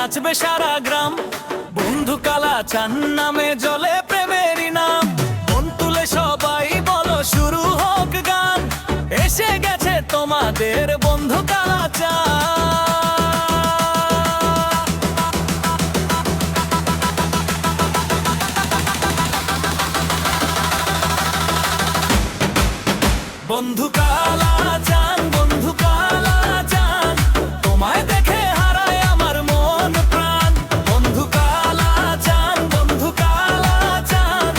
নাচবে সারা গ্রাম। বন্ধু কালাচান নামে জলে প্রেমেরই নাম। মন তুলে সবাই বলো শুরু হোক গান। এসে গেছে তোমাদের বন্ধু কালাচান। বন্ধু কালাচান, বন্ধু কালাচান, তোমায় দেখে হারায় আমার মন প্রাণ। বন্ধু কালাচান, বন্ধু কালাচান,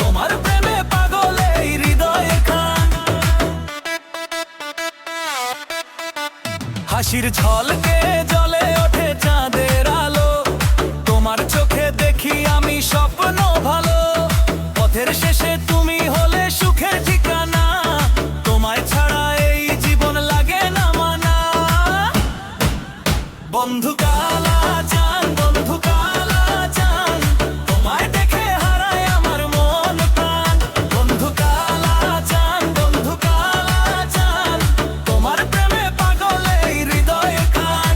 তোমার প্রেমে পাগল এই হৃদয় খান। হাসির ঝলকে জ্বলে ওঠে চাঁদের আলো। তোমার চোখে দেখি আমি স্বপ্ন ভালো। পথের শেষে তুমি হলে সুখের ঠিকানা। তোমায় ছাড়া এই জীবন লাগে না মানা। বন্ধু কালাচান, বন্ধু কালাচান, তোমায় দেখে হারায় আমার মন প্রাণ। বন্ধু কালাচান, বন্ধু কালাচান, তোমার প্রেমে পাগল এই হৃদয় খান।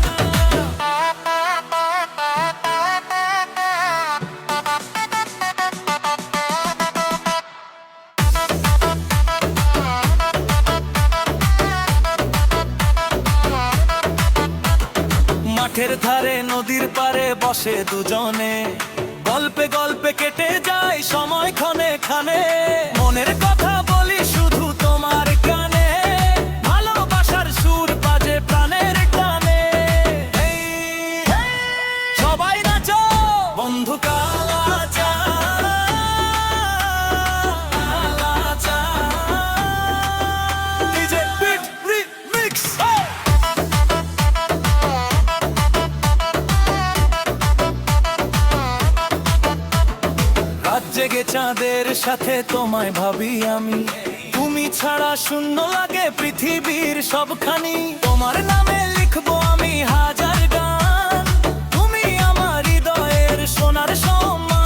মাঠের ধারে নদীর পারে বসে দুজনে। গল্পে গল্পে কেটে যায় সময় ক্ষণে ক্ষণে। মনের কথা বলি শুধু তোমার কানে। ভালোবাসার সুর বাজে প্রাণের টানে। সবাই নাচো বন্ধু Kalachan, Kalachan. DJ beat remix. রাত জেগে চাঁদের সাথে তোমায় ভাবি আমি। তুমি ছাড়া শূন্য লাগে পৃথিবীর সবখানি। তোমার নামে লিখবো আমি হাজার গান। তুমি আমার হৃদয়ের সোনার সম্মান।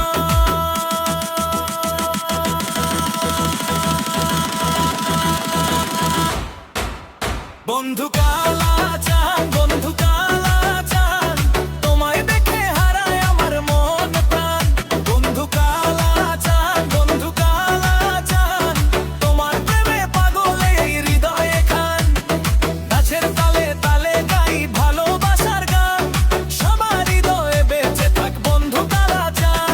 বন্ধু কালাচান, বন্ধু কালাচান, তোমায় দেখে হারায় আমার মন প্রাণ। বন্ধু কালাচান, বন্ধু কালাচান, তোমার প্রেমে পাগল এই হৃদয়ে খান। গাছের তালে তালে গাই ভালোবাসার গান। সবার হৃদয়ে বেঁচে থাক বন্ধু কালাচান।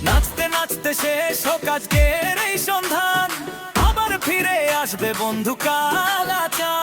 নাচতে নাচতে শেষ হোক আজকের এই সন্ধান। আবার ফিরে আসবে বন্ধু কালাচান।